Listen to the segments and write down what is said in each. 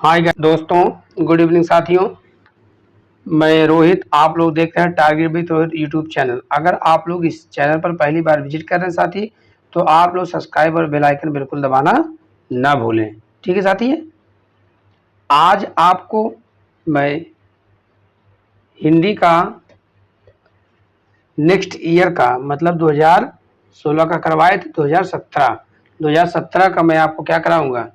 हाय दोस्तों, good evening साथियों। मैं रोहित, आप लोग देख रहे हैं target with Rohit YouTube channel. अगर आप लोग इस चैनल पर पहली बार विजिट कर रहे हैं साथी, तो आप लोग सब्सक्राइब और बेल आइकन बिल्कुल दबाना ना भूलें। ठीक है साथी। आज आपको मैं हिंदी का नेक्स्ट ईयर का मतलब 2016 का करवाए थे, 2017 का मैं आपको क्या कराऊंगा,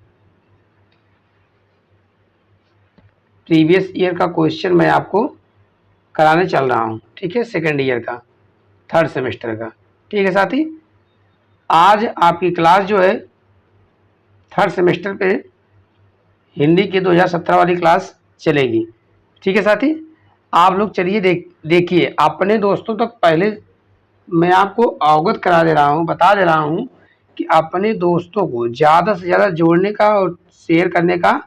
प्रीवियस ईयर का क्वेश्चन मैं आपको कराने चल रहा हूँ। ठीक है, सेकेंड ईयर का, थर्ड सेमेस्टर का। ठीक है साथी, आज आपकी क्लास जो है थर्ड सेमेस्टर पे हिंदी की 2017 वाली क्लास चलेगी। ठीक है साथी, आप लोग चलिए देखिए अपने दोस्तों तक पहले मैं आपको अवगत करा दे रहा हूँ, बता दे रहा हूँ कि अपने दोस्तों को ज़्यादा से ज़्यादा जोड़ने का और शेयर करने का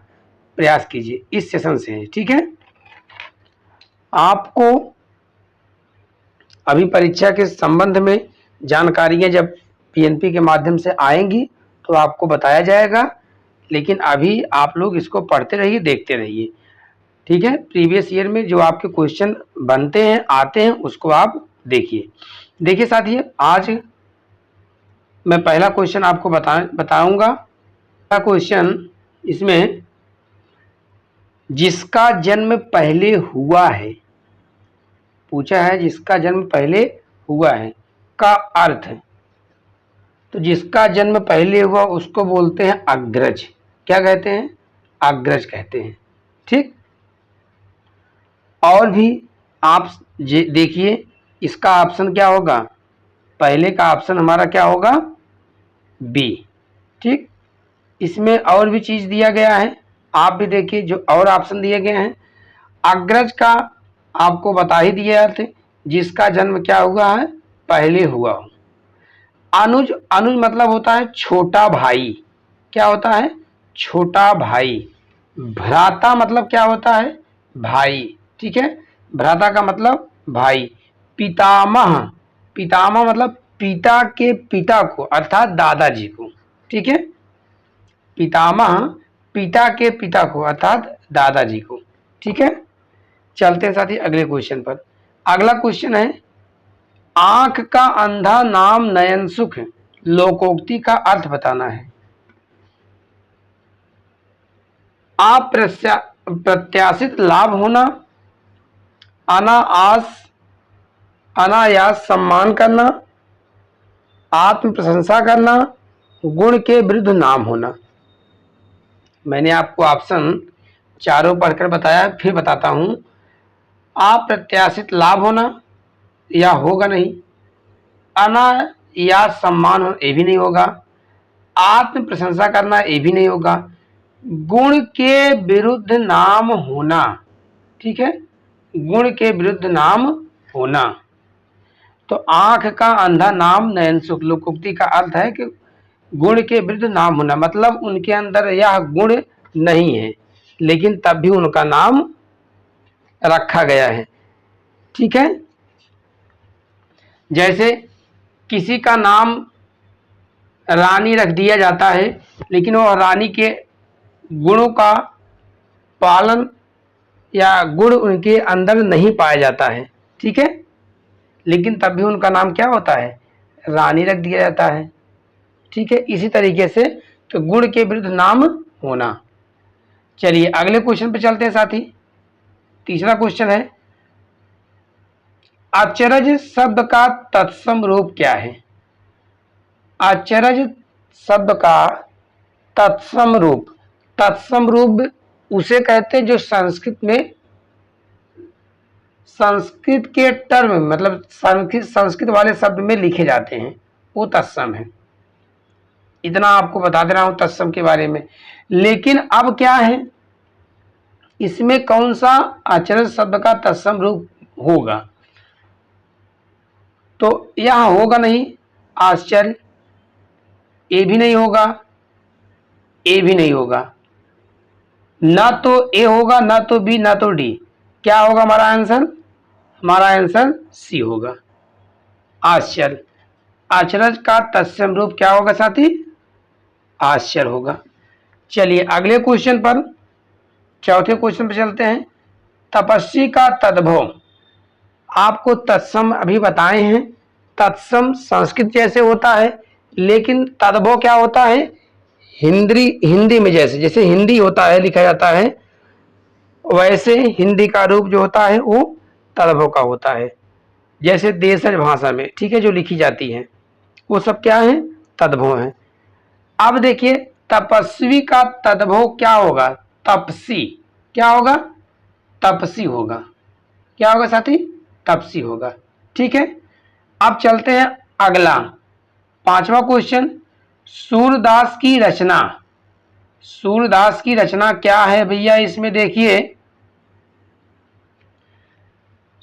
प्रयास कीजिए इस सेशन से। ठीक है, आपको अभी परीक्षा के संबंध में जानकारियाँ जब पीएनपी के माध्यम से आएंगी तो आपको बताया जाएगा, लेकिन अभी आप लोग इसको पढ़ते रहिए, देखते रहिए। ठीक है, प्रीवियस ईयर में जो आपके क्वेश्चन बनते हैं, आते हैं, उसको आप देखिए साथियों, आज मैं पहला क्वेश्चन आपको बताऊंगा। पहला क्वेश्चन इसमें, जिसका जन्म पहले हुआ है, पूछा है जिसका जन्म पहले हुआ है का अर्थ है। तो जिसका जन्म पहले हुआ उसको बोलते हैं अग्रज। क्या कहते हैं? अग्रज कहते हैं। ठीक, और भी आप देखिए इसका ऑप्शन क्या होगा, पहले का ऑप्शन हमारा क्या होगा, बी। ठीक, इसमें और भी चीज दिया गया है, आप भी देखिए जो और ऑप्शन दिए गए हैं। अग्रज का आपको बता ही दिया अर्थ, जिसका जन्म क्या हुआ है, पहले हुआ हो। अनुज, अनुज मतलब होता है छोटा भाई। क्या होता है? छोटा भाई। भ्राता मतलब क्या होता है, भाई। ठीक है, भ्राता का मतलब भाई। पितामह, पितामह मतलब पिता के पिता को, अर्थात दादाजी को। ठीक है, पितामह पिता के पिता को अर्थात दादाजी को। ठीक है, चलते हैं साथी अगले क्वेश्चन पर। अगला क्वेश्चन है, आंख का अंधा नाम नयन सुख, लोकोक्ति का अर्थ बताना है। अप्रत्याशित लाभ होना, अनायास सम्मान करना, आत्म प्रशंसा करना, गुण के विरुद्ध नाम होना। मैंने आपको ऑप्शन चारों पढ़कर बताया, फिर बताता हूं। अप्रत्याशित लाभ होना, या होगा नहीं। अनायास सम्मान होना, ये भी नहीं होगा। आत्म प्रशंसा करना, ये भी नहीं होगा। गुण के विरुद्ध नाम होना। ठीक है, गुण के विरुद्ध नाम होना। तो आंख का अंधा नाम नयन सुख, लोकोक्ति का अर्थ है कि गुण के विरुद्ध नाम होना, मतलब उनके अंदर यह गुण नहीं है, लेकिन तब भी उनका नाम रखा गया है। ठीक है, जैसे किसी का नाम रानी रख दिया जाता है, लेकिन वह रानी के गुणों का पालन या गुण उनके अंदर नहीं पाया जाता है। ठीक है, लेकिन तब भी उनका नाम क्या होता है, रानी रख दिया जाता है। ठीक है, इसी तरीके से तो गुण के विरुद्ध नाम होना। चलिए अगले क्वेश्चन पे चलते हैं साथी। तीसरा क्वेश्चन है, अचरज शब्द का तत्सम रूप क्या है। अचरज शब्द का तत्सम रूप, तत्सम रूप उसे कहते हैं जो संस्कृत के टर्म मतलब संस्कृत वाले शब्द में लिखे जाते हैं, वो तत्सम है। इतना आपको बता दे रहा हूं तत्सम के बारे में। लेकिन अब क्या है, इसमें कौन सा अचरज शब्द का तत्सम रूप होगा, तो यह होगा नहीं आश्चर्य, ए भी नहीं होगा, ए भी नहीं होगा, ना तो ए होगा, ना तो बी, ना तो डी। क्या होगा हमारा आंसर? हमारा आंसर सी होगा, आश्चर्य। अचरज का तत्सम रूप क्या होगा साथी? आश्चर्य होगा। चलिए अगले क्वेश्चन पर, चौथे क्वेश्चन पे चलते हैं। तपस्वी का तद्भव, आपको तत्सम अभी बताए हैं। तत्सम संस्कृत जैसे होता है, लेकिन तद्भव क्या होता है, हिंदी में जैसे जैसे हिंदी होता है, लिखा जाता है, वैसे हिंदी का रूप जो होता है वो तद्भव का होता है। जैसे देशज भाषा में, ठीक है, जो लिखी जाती है वो सब क्या है, तद्भव है। अब देखिए तपस्वी का तद्भव क्या होगा, तपसी, क्या होगा, तपसी होगा। क्या होगा साथी, तपसी होगा। ठीक है, अब चलते हैं अगला पांचवा क्वेश्चन। सूरदास की रचना, सूरदास की रचना क्या है भैया, इसमें देखिए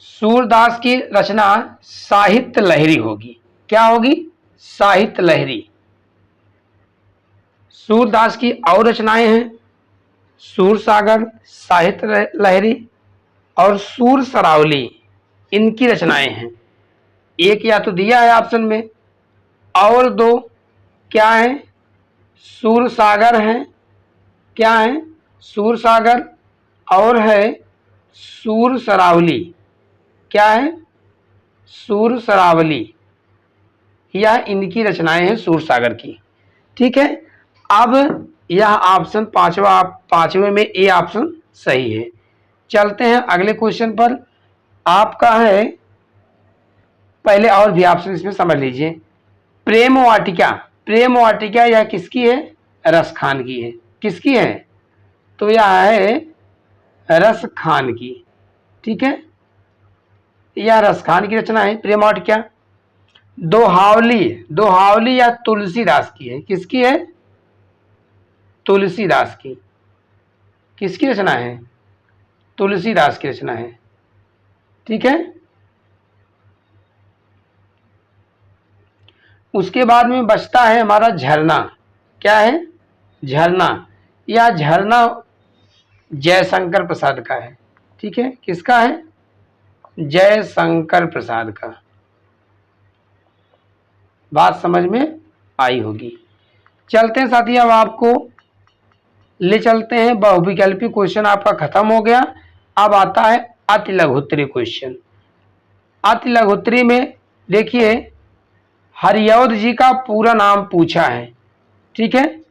सूरदास की रचना साहित्य लहरी होगी। क्या होगी, साहित्य लहरी। सूरदास की और रचनाएं हैं, सूरसागर, साहित्य लहरी और सूर सरावली, इनकी रचनाएं हैं। एक या तो दिया है ऑप्शन में, और दो क्या है, सूरसागर है, क्या है, सूरसागर, और है सूर सरावली। क्या है, सूर सरावली, यह इनकी रचनाएं हैं सूरसागर की। ठीक है, अब यह ऑप्शन पांचवे में ए ऑप्शन सही है। चलते हैं अगले क्वेश्चन पर। आपका है, पहले और भी ऑप्शन इसमें समझ लीजिए। प्रेम वाटिका, प्रेम वाटिका यह किसकी है, रस खान की है। किसकी है, तो यह है रस खान की। ठीक है, यह रस खान की रचना है प्रेम वाटिका। दोहावली, दोहावली या तुलसीदास की है। किसकी है, तुलसीदास की। किसकी रचना है, तुलसीदास की रचना है। ठीक है, उसके बाद में बचता है हमारा झरना। क्या है, झरना, या झरना जयशंकर प्रसाद का है। ठीक है, किसका है, जयशंकर प्रसाद का। बात समझ में आई होगी। चलते हैं साथी, अब आपको ले चलते हैं बहुविकल्पी क्वेश्चन, आपका खत्म हो गया। अब आता है अति लघुत्तरी क्वेश्चन। अति लघुत्तरी में देखिए हरिऔध जी का पूरा नाम पूछा है। ठीक है,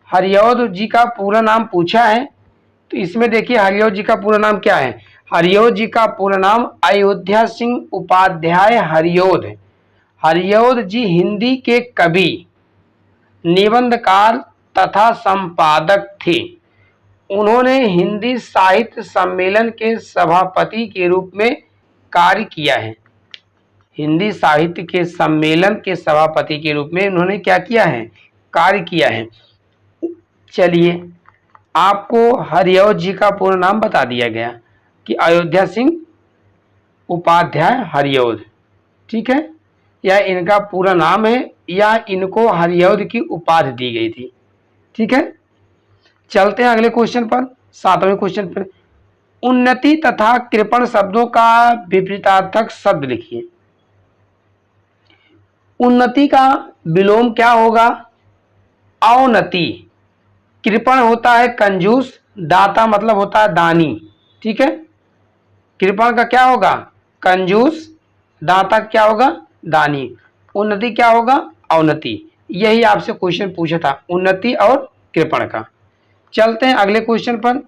हरिऔध जी का पूरा नाम पूछा है, तो इसमें देखिए हरिऔध जी का पूरा नाम क्या है। हरिऔध जी का पूरा नाम अयोध्या सिंह उपाध्याय हरिऔध है। हरिऔध जी हिंदी के कवि, निबंधकार तथा संपादक थे। उन्होंने हिंदी साहित्य सम्मेलन के सभापति के रूप में कार्य किया है। हिंदी साहित्य के सम्मेलन के सभापति के रूप में उन्होंने क्या किया है, कार्य किया है। चलिए आपको हरिऔध जी का पूरा नाम बता दिया गया कि अयोध्या सिंह उपाध्याय हरिऔध। ठीक है, यह इनका पूरा नाम है, या इनको हरिऔध की उपाधि दी गई थी। ठीक है, चलते हैं अगले क्वेश्चन पर, सातवें क्वेश्चन पर। उन्नति तथा कृपण शब्दों का विपरीतार्थक शब्द लिखिए। उन्नति का विलोम क्या होगा, अवनति। कृपण होता है कंजूस, दाता मतलब होता है दानी। ठीक है, कृपण का क्या होगा, कंजूस, दाता क्या होगा, दानी। उन्नति क्या होगा, अवनति। यही आपसे क्वेश्चन पूछा था, उन्नति और कृपण का। चलते हैं अगले क्वेश्चन पर।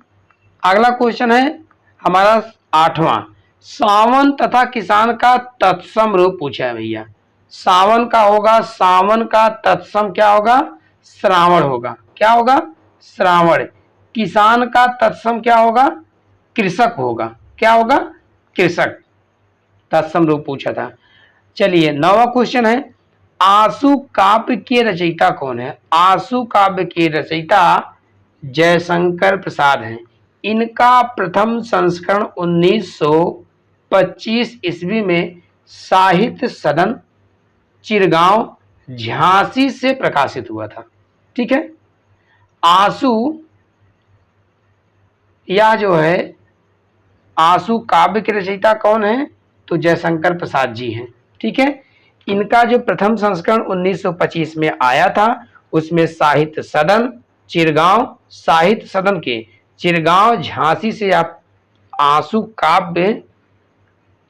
अगला क्वेश्चन है हमारा आठवां। सावन तथा किसान का तत्सम रूप पूछा है भैया। सावन का होगा, सावन का तत्सम क्या होगा, श्रावण होगा। क्या होगा, श्रावण। किसान का तत्सम क्या होगा, कृषक होगा। क्या होगा, कृषक। तत्सम रूप पूछा था। चलिए नौवां क्वेश्चन है, आंसू काव्य के रचयिता कौन है। आंसू काव्य के रचयिता जयशंकर प्रसाद हैं। इनका प्रथम संस्करण 1925 ईस्वी में साहित्य सदन, चिरगांव, झांसी से प्रकाशित हुआ था। ठीक है, आंसू यह जो है आंसू काव्य के रचयिता कौन है, तो जयशंकर प्रसाद जी हैं। ठीक है, इनका जो प्रथम संस्करण 1925 में आया था, उसमें साहित्य सदन, चिरगांव, साहित्य सदन के चिरगांव झांसी से आप आंसू काव्य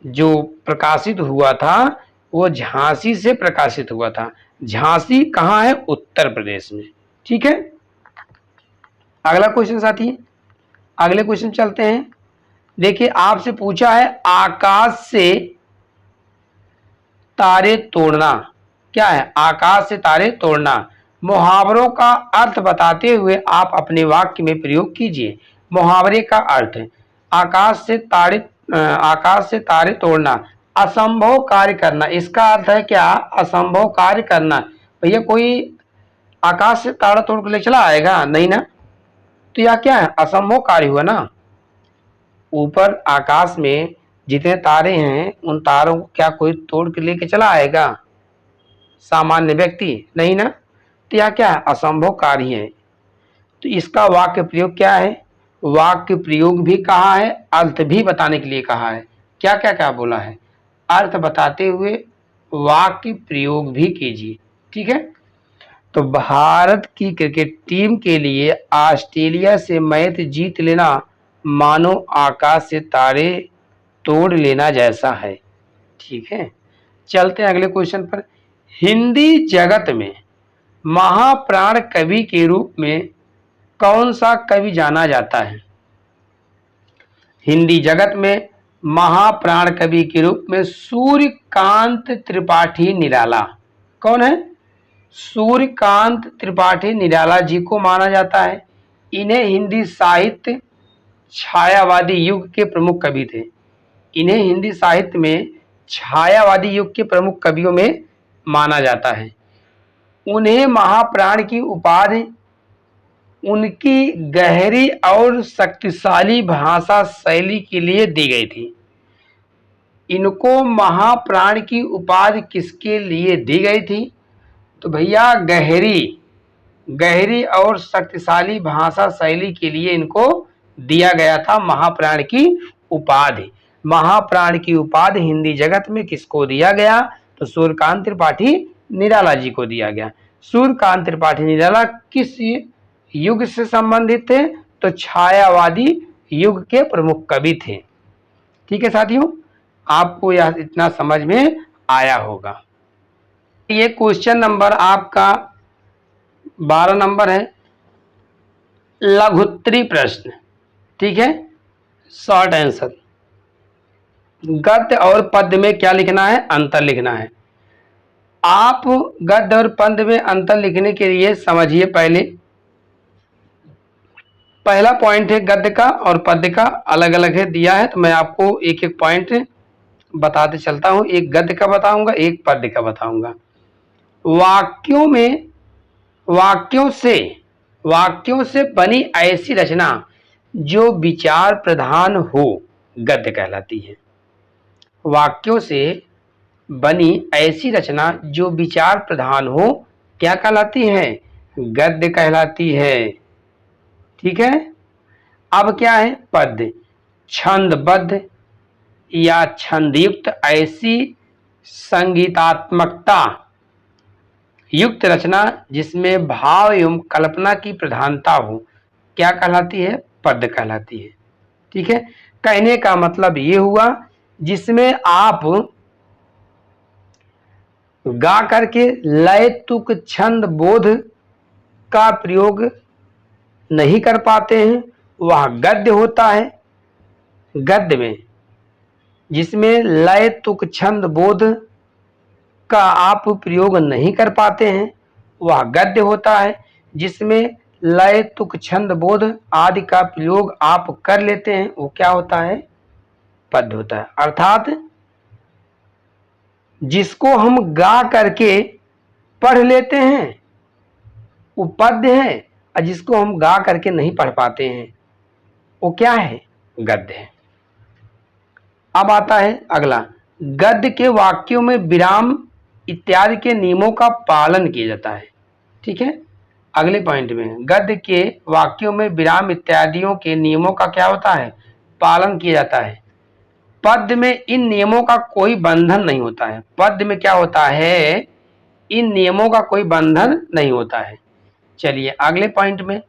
जो प्रकाशित हुआ था वो झांसी से प्रकाशित हुआ था। झांसी कहाँ है? उत्तर प्रदेश में। ठीक है, अगला क्वेश्चन साथी, अगले क्वेश्चन चलते हैं। देखिए आपसे पूछा है आकाश से तारे तोड़ना। क्या है? आकाश से तारे तोड़ना। मुहावरों का अर्थ बताते हुए आप अपने वाक्य में प्रयोग कीजिए। मुहावरे का अर्थ है आकाश से तारे तोड़ना, असंभव कार्य करना। इसका अर्थ है क्या? असंभव कार्य करना। भैया कोई आकाश से तारा तोड़ के ले चला आएगा? नहीं ना, तो यह क्या है? असंभव कार्य हुआ ना। ऊपर आकाश में जितने तारे हैं उन तारों को क्या कोई तोड़ के लेके चला आएगा? सामान्य व्यक्ति? नहीं ना, तो यह क्या है? असंभव कार्य है। तो इसका वाक्य प्रयोग क्या है? वाक्य प्रयोग भी कहा है, अर्थ भी बताने के लिए कहा है। क्या क्या क्या बोला है? अर्थ बताते हुए वाक्य प्रयोग भी कीजिए। ठीक है, तो भारत की क्रिकेट टीम के लिए ऑस्ट्रेलिया से मैच जीत लेना मानो आकाश से तारे तोड़ लेना जैसा है। ठीक है, चलते हैं अगले क्वेश्चन पर। हिंदी जगत में महाप्राण कवि के रूप में कौन सा कवि जाना जाता है? हिंदी जगत में महाप्राण कवि के रूप में सूर्यकांत त्रिपाठी निराला। कौन है? सूर्यकांत त्रिपाठी निराला जी को माना जाता है। इन्हें हिंदी साहित्य छायावादी युग के प्रमुख कवि थे। इन्हें हिंदी साहित्य में छायावादी युग के प्रमुख कवियों में माना जाता है। उन्हें महाप्राण की उपाधि उनकी गहरी और शक्तिशाली भाषा शैली के लिए दी गई थी। इनको महाप्राण की उपाधि किसके लिए दी गई थी? तो भैया गहरी और शक्तिशाली भाषा शैली के लिए इनको दिया गया था महाप्राण की उपाधि। महाप्राण की उपाधि हिंदी जगत में किसको दिया गया? तो सूर्यकांत त्रिपाठी निराला जी को दिया गया। सूर्यकांत त्रिपाठी निराला किस युग से संबंधित थे? तो छायावादी युग के प्रमुख कवि थे। ठीक है साथियों, आपको यह इतना समझ में आया होगा। ये क्वेश्चन नंबर आपका 12 नंबर है, लघुत्तरी प्रश्न। ठीक है, शॉर्ट आंसर। गद्य और पद्य में क्या लिखना है? अंतर लिखना है। आप गद्य और पद्य में अंतर लिखने के लिए समझिए। पहला पॉइंट है गद्य का और पद्य का अलग अलग है दिया है, तो मैं आपको एक एक पॉइंट बताते चलता हूं। एक गद्य का बताऊंगा, एक पद्य का बताऊंगा। वाक्यों से बनी ऐसी रचना जो विचार प्रधान हो गद्य कहलाती है। वाक्यों से बनी ऐसी रचना जो विचार प्रधान हो क्या कहलाती है? गद्य कहलाती है। ठीक है, अब क्या है? पद्य। छंदबद्ध या छंदयुक्त ऐसी संगीतात्मकता युक्त रचना जिसमें भाव एवं कल्पना की प्रधानता हो क्या कहलाती है? पद्य कहलाती है। ठीक है, कहने का मतलब ये हुआ जिसमें आप गा करके लय तुक छंद बोध का प्रयोग नहीं कर पाते हैं, वह गद्य होता है। गद्य में जिसमें लय तुक छंद बोध का आप प्रयोग नहीं कर पाते हैं वह गद्य होता है। जिसमें लय तुक छंद बोध आदि का प्रयोग आप कर लेते हैं वो क्या होता है? पद्य होता है। अर्थात जिसको हम गा करके पढ़ लेते हैं वो पद्य है, और जिसको हम गा करके नहीं पढ़ पाते हैं वो क्या है? गद्य है। अब आता है अगला, गद्य के वाक्यों में विराम इत्यादि के नियमों का पालन किया जाता है। ठीक है, अगले पॉइंट में गद्य के वाक्यों में विराम इत्यादियों के नियमों का क्या होता है? पालन किया जाता है। पद्य में इन नियमों का कोई बंधन नहीं होता है। पद्य में क्या होता है? इन नियमों का कोई बंधन नहीं होता है। चलिए अगले पॉइंट में,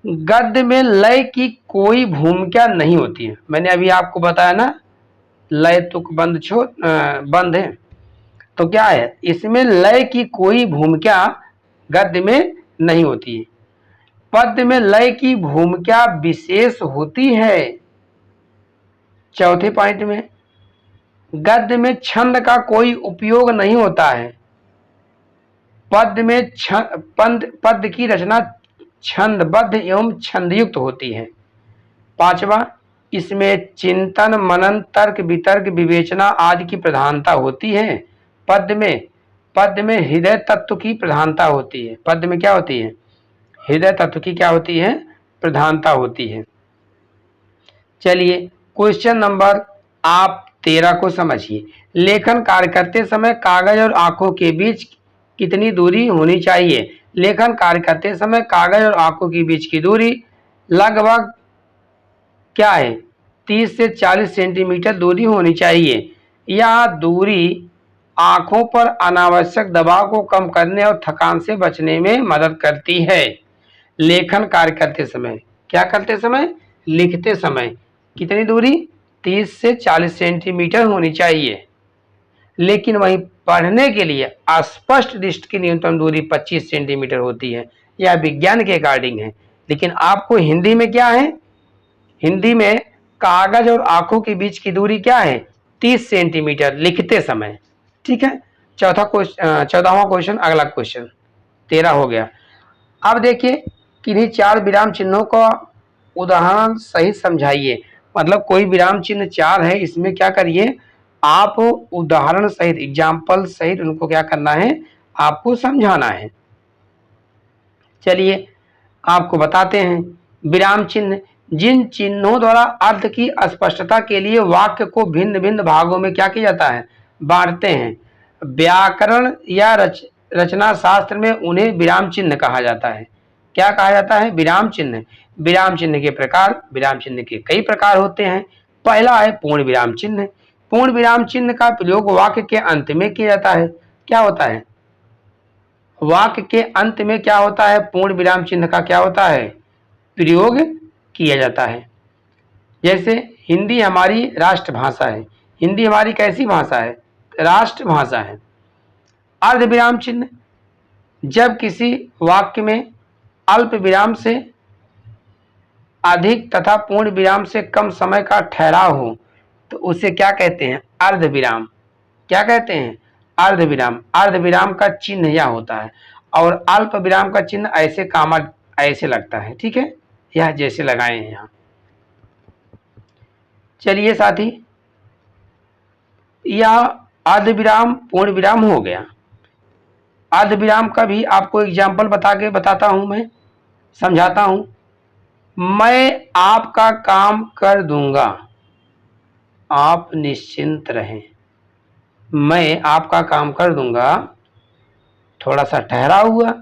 गद्य में लय की कोई भूमिका नहीं होती है। मैंने अभी आपको बताया ना, लय तुक बंद बंद है, तो क्या है, इसमें लय की कोई भूमिका गद्य में नहीं होती है। पद्य में लय की भूमिका विशेष होती है। चौथे पॉइंट में, गद्य में छंद का कोई उपयोग नहीं होता है। पद्य में पद्य की रचना छंदबद्ध एवं छंदयुक्त होती है। पांचवा, इसमें चिंतन मनन तर्क वितर्क विवेचना आदि की प्रधानता होती है। पद्य में हृदय तत्व की प्रधानता होती है। पद्य में क्या होती है, हृदय तत्व की क्या होती है, प्रधानता होती है। चलिए क्वेश्चन नंबर आप 13 को समझिए। लेखन कार्य करते समय कागज और आंखों के बीच कितनी दूरी होनी चाहिए? लेखन कार्य करते समय कागज और आंखों के बीच की दूरी लगभग क्या है, 30 से 40 सेंटीमीटर दूरी होनी चाहिए। यह दूरी आंखों पर अनावश्यक दबाव को कम करने और थकान से बचने में मदद करती है। लेखन कार्य करते समय, क्या करते समय, लिखते समय कितनी दूरी, 30 से 40 सेंटीमीटर होनी चाहिए। लेकिन वहीं पढ़ने के लिए अस्पष्ट दृष्टि की न्यूनतम दूरी 25 सेंटीमीटर होती है। यह विज्ञान के अकॉर्डिंग है। लेकिन आपको हिंदी में क्या है, हिंदी में कागज और आंखों के बीच की दूरी क्या है, 30 सेंटीमीटर लिखते समय। ठीक है, 14वां क्वेश्चन, अगला क्वेश्चन 13 हो गया। अब देखिए, किन्हीं 4 विराम चिन्हों का उदाहरण सहित समझाइए। मतलब कोई विराम चिन्ह 4 है, इसमें क्या करिए, आप उदाहरण सहित, एग्जाम्पल सहित उनको क्या करना है, आपको समझाना है। चलिए आपको बताते हैं। विराम चिन्ह, जिन चिन्हों द्वारा अर्थ की स्पष्टता के लिए वाक्य को भिन्न भिन्न भागों में क्या किया जाता है, बांटते हैं। व्याकरण या रचना शास्त्र में उन्हें विराम चिन्ह कहा जाता है। क्या कहा जाता है, विराम चिन्ह। विराम चिन्ह के प्रकार, विराम चिन्ह के कई प्रकार होते हैं। पहला है पूर्ण विराम चिन्ह। पूर्ण विराम चिन्ह का प्रयोग वाक्य के अंत में किया जाता है। क्या होता है, वाक्य के अंत में क्या होता है, पूर्ण विराम चिन्ह का क्या होता है, प्रयोग किया जाता है। जैसे हिंदी हमारी राष्ट्रभाषा है। हिंदी हमारी कैसी भाषा है, राष्ट्रभाषा है। अर्ध विराम चिन्ह, जब किसी वाक्य में अल्प विराम से अधिक तथा पूर्ण विराम से कम समय का ठहराव हो तो उसे क्या कहते हैं, अर्ध विराम। क्या कहते हैं, अर्ध विराम। अर्ध विराम का चिन्ह यह होता है, और अल्प विराम का चिन्ह ऐसे कामा ऐसे लगता है। ठीक है, यह जैसे लगाए हैं यहाँ। चलिए साथी, यह अर्ध विराम पूर्ण विराम हो गया। अर्ध विराम का भी आपको एग्जाम्पल बताता हूं, मैं समझाता हूं। मैं आपका काम कर दूंगा, आप निश्चिंत रहें। मैं आपका काम कर दूंगा, थोड़ा सा ठहरा हुआ,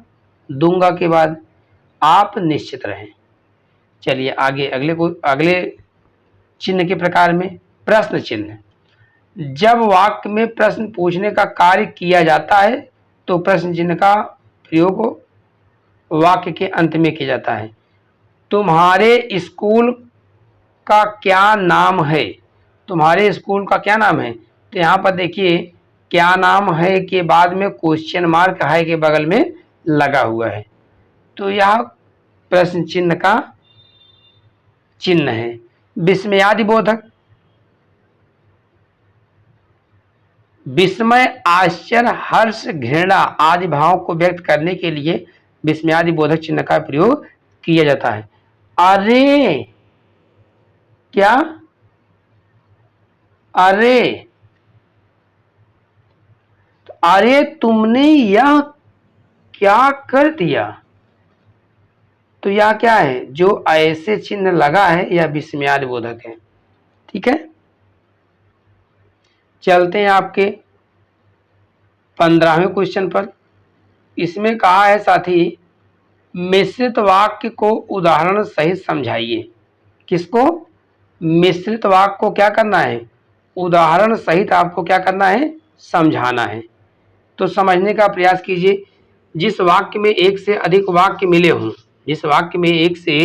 दूंगा के बाद, आप निश्चित रहें। चलिए आगे, अगले चिन्ह के प्रकार में प्रश्न चिन्ह। जब वाक्य में प्रश्न पूछने का कार्य किया जाता है तो प्रश्न चिन्ह का प्रयोग वाक्य के अंत में किया जाता है। तुम्हारे स्कूल का क्या नाम है, तुम्हारे स्कूल का क्या नाम है। तो यहाँ पर देखिए, क्या नाम है के बाद में क्वेश्चन मार्क है के बगल में लगा हुआ है, तो यह प्रश्न चिन्ह का चिन्ह है। विस्मयादि बोधक, विस्मय आश्चर्य हर्ष घृणा आदि भावों को व्यक्त करने के लिए विस्मयादि बोधक चिन्ह का प्रयोग किया जाता है। अरे क्या, अरे, तो अरे तुमने यह क्या कर दिया, तो यह क्या है, जो ऐसे चिन्ह लगा है यह विस्मयादि बोधक है। ठीक है, चलते हैं आपके 15वें क्वेश्चन पर। इसमें कहा है साथी, मिश्रित वाक्य को उदाहरण सहित समझाइए। किसको, मिश्रित वाक्य को क्या करना है, उदाहरण सहित आपको क्या करना है, समझाना है। तो समझने का प्रयास कीजिए। जिस वाक्य में एक से अधिक वाक्य मिले हों, जिस वाक्य में एक से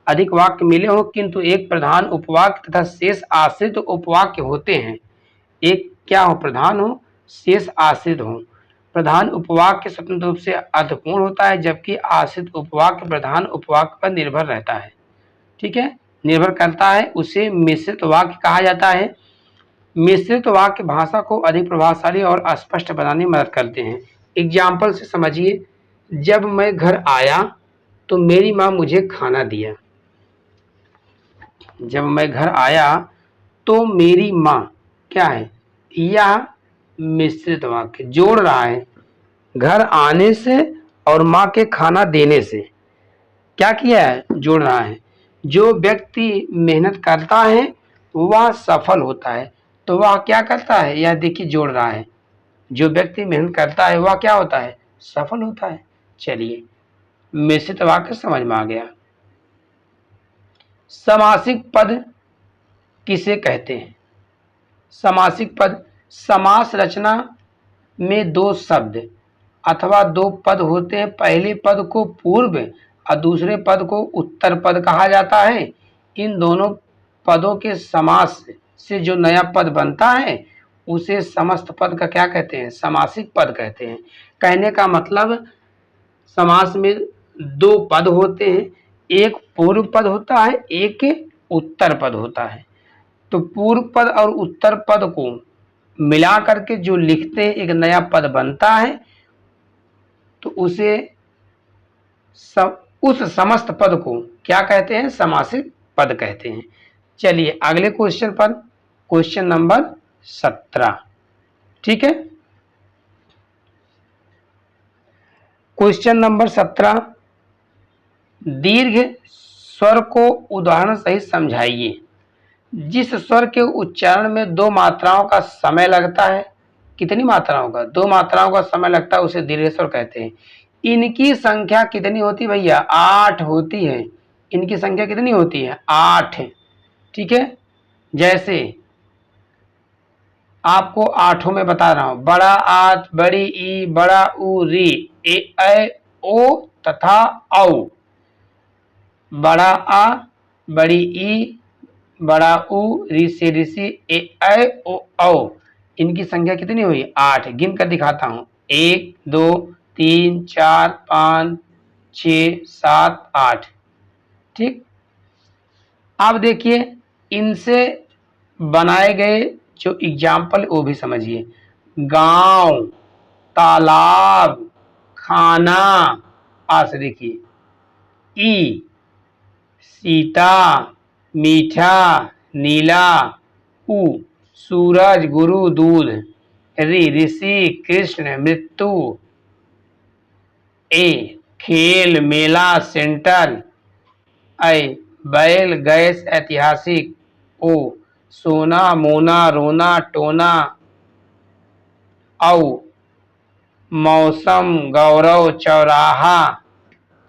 अधिक वाक्य मिले हो किंतु एक प्रधान उपवाक्य तथा शेष आश्रित उपवाक्य होते हैं। एक क्या हो, प्रधान हो, शेष आश्रित हो। प्रधान उपवाक्य स्वतंत्र रूप से अर्थपूर्ण होता है, जबकि आश्रित उपवाक्य प्रधान उपवाक्य पर निर्भर रहता है। ठीक है, निर्भर करता है, उसे मिश्रित वाक्य कहा जाता है। मिश्रित वाक्य भाषा को अधिक प्रभावशाली और स्पष्ट बनाने में मदद करते हैं। एग्जाम्पल से समझिए, जब मैं घर आया तो मेरी माँ मुझे खाना दिया। जब मैं घर आया तो मेरी माँ क्या है, यह मिश्रित वाक्य जोड़ रहा है घर आने से और माँ के खाना देने से। क्या किया है, जोड़ रहा है। जो व्यक्ति मेहनत करता है वह सफल होता है, तो वह क्या करता है, यह देखिए जोड़ रहा है। जो व्यक्ति मेहनत करता है वह क्या होता है, सफल होता है। चलिए, मिश्रित वाक्य समझ में आ गया। समासिक पद किसे कहते हैं? समासिक पद, समास रचना में दो शब्द अथवा दो पद होते हैं। पहले पद को पूर्व और दूसरे पद को उत्तर पद कहा जाता है। इन दोनों पदों के समास से जो नया पद बनता है उसे समस्त पद का क्या कहते हैं, समासिक पद कहते हैं। कहने का मतलब, समास में दो पद होते हैं, एक पूर्व पद होता है, एक उत्तर पद होता है। तो पूर्व पद और उत्तर पद को मिला करके जो लिखते हैं एक नया पद बनता है, तो उस समस्त पद को क्या कहते हैं, समासिक पद कहते हैं। चलिए अगले क्वेश्चन पर, क्वेश्चन नंबर 17। ठीक है, क्वेश्चन नंबर 17, दीर्घ स्वर को उदाहरण सहित समझाइए। जिस स्वर के उच्चारण में दो मात्राओं का समय लगता है, कितनी मात्राओं का, दो मात्राओं का समय लगता है, उसे दीर्घ स्वर कहते हैं। इनकी संख्या कितनी होती है भैया, 8 होती है। इनकी संख्या कितनी होती है, 8। ठीक है, जैसे आपको आठों में बता रहा हूं, बड़ा आत, बड़ी ई, बड़ा उ, री, ए, ऐ, ओ तथा औ। बड़ा आ, बड़ी ई, बड़ा उ, री से ऋषि, ए, ऐ, ओ, औ। इनकी संख्या कितनी हुई, 8। गिन कर दिखाता हूं, 1 2 3 4 5 6 7 8। ठीक, अब देखिए इनसे बनाए गए जो एग्जाम्पल वो भी समझिए। गांव, तालाब, खाना, आज देखिए, ई, सीता, मीठा, नीला, उ, सूरज, गुरु, दूध, ऋ, ऋषि, कृष्ण, मृत्यु, ए, खेल, मेला, सेंटर, ऐ, बैल, गैस, ऐतिहासिक, ओ, सोना, मोना, रोना, टोना, औ, मौसम, गौरव, चौराहा।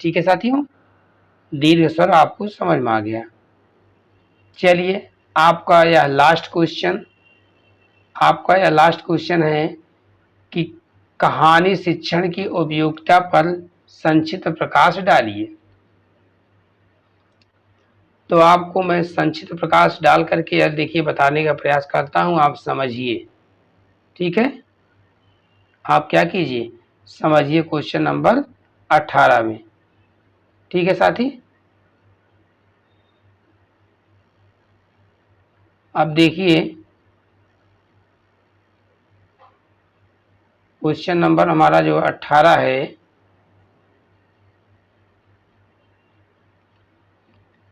ठीक है साथियों, दीर्घ स्वर आपको समझ में आ गया। चलिए आपका यह लास्ट क्वेश्चन है कि कहानी शिक्षण की उपयोगिता पर संक्षिप्त प्रकाश डालिए। तो आपको मैं संक्षिप्त प्रकाश डाल करके यह देखिए बताने का प्रयास करता हूं, आप समझिए। ठीक है, आप क्या कीजिए, समझिए क्वेश्चन नंबर 18 में। ठीक है साथी, अब देखिए क्वेश्चन नंबर हमारा जो 18 है,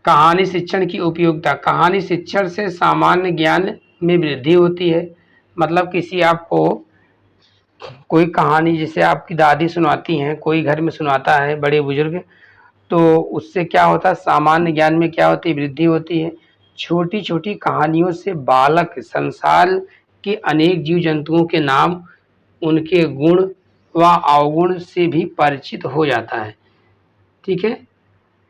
कहानी शिक्षण की उपयोगिता। कहानी शिक्षण से सामान्य ज्ञान में वृद्धि होती है। मतलब किसी आपको कोई कहानी जैसे आपकी दादी सुनाती हैं, कोई घर में सुनाता है बड़े बुजुर्ग, तो उससे क्या होता है, सामान्य ज्ञान में क्या होती है, वृद्धि होती है। छोटी छोटी कहानियों से बालक संसार के अनेक जीव जंतुओं के नाम, उनके गुण व अवगुण से भी परिचित हो जाता है। ठीक है,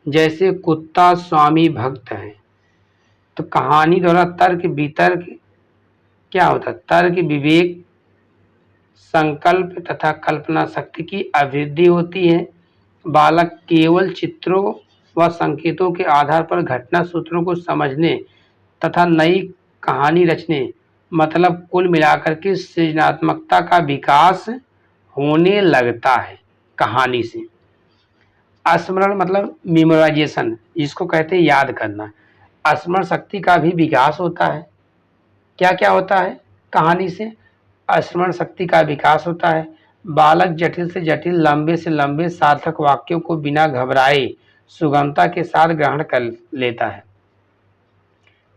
जैसे कुत्ता स्वामी भक्त है, तो कहानी द्वारा तर्क वितर्क क्या होता है, तर्क विवेक संकल्प तथा कल्पना शक्ति की अभिवृद्धि होती है। बालक केवल चित्रों व संकेतों के आधार पर घटना सूत्रों को समझने तथा नई कहानी रचने, मतलब कुल मिलाकर के सृजनात्मकता का विकास होने लगता है कहानी से। स्मरण मतलब मेमोराइजेशन, जिसको कहते हैं याद करना। स्मरण शक्ति का भी विकास होता है। क्या क्या होता है कहानी से? स्मरण शक्ति का विकास होता है। बालक जटिल से जटिल, लंबे से लंबे सार्थक वाक्यों को बिना घबराए सुगमता के साथ ग्रहण कर लेता है।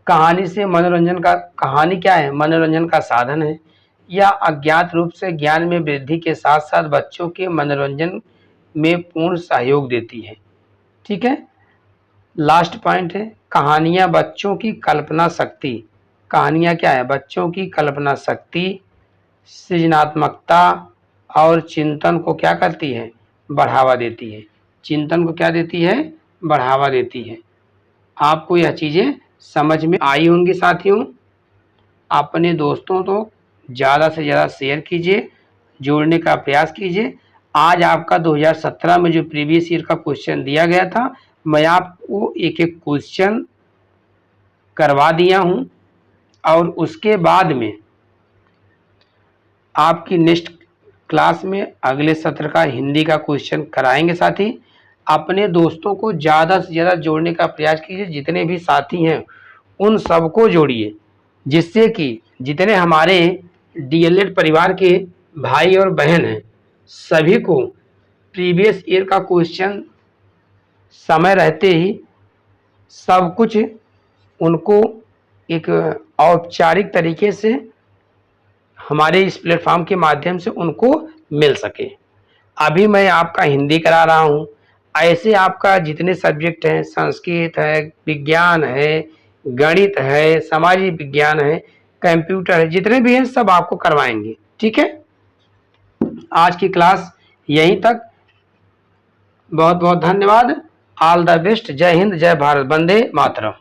कहानी से मनोरंजन का, कहानी क्या है? मनोरंजन का साधन है। यह अज्ञात रूप से ज्ञान में वृद्धि के साथ साथ बच्चों के मनोरंजन में पूर्ण सहयोग देती है। ठीक है। लास्ट पॉइंट है कहानियां बच्चों की कल्पना शक्ति। कहानियां क्या है? बच्चों की कल्पना शक्ति, सृजनात्मकता और चिंतन को क्या करती है? बढ़ावा देती है। चिंतन को क्या देती है? बढ़ावा देती है। आपको यह चीजें समझ में आई होंगी साथियों। अपने दोस्तों को ज़्यादा से ज़्यादा शेयर कीजिए, जोड़ने का प्रयास कीजिए। आज आपका 2017 में जो प्रीवियस ईयर का क्वेश्चन दिया गया था, मैं आपको एक एक क्वेश्चन करवा दिया हूं और उसके बाद में आपकी नेक्स्ट क्लास में अगले सत्र का हिंदी का क्वेश्चन कराएंगे। साथी अपने दोस्तों को ज़्यादा से ज़्यादा जोड़ने का प्रयास कीजिए। जितने भी साथी हैं उन सबको जोड़िए, जिससे कि जितने हमारे डीएलएड परिवार के भाई और बहन हैं सभी को प्रीवियस ईयर का क्वेश्चन समय रहते ही सब कुछ उनको एक औपचारिक तरीके से हमारे इस प्लेटफॉर्म के माध्यम से उनको मिल सके। अभी मैं आपका हिंदी करा रहा हूँ, ऐसे आपका जितने सब्जेक्ट हैं, संस्कृत है, विज्ञान है, गणित है, सामाजिक विज्ञान है, कंप्यूटर है, जितने भी हैं सब आपको करवाएंगे। ठीक है। आज की क्लास यहीं तक। बहुत बहुत धन्यवाद। All the best. जय हिंद, जय भारत, वंदे मातरम।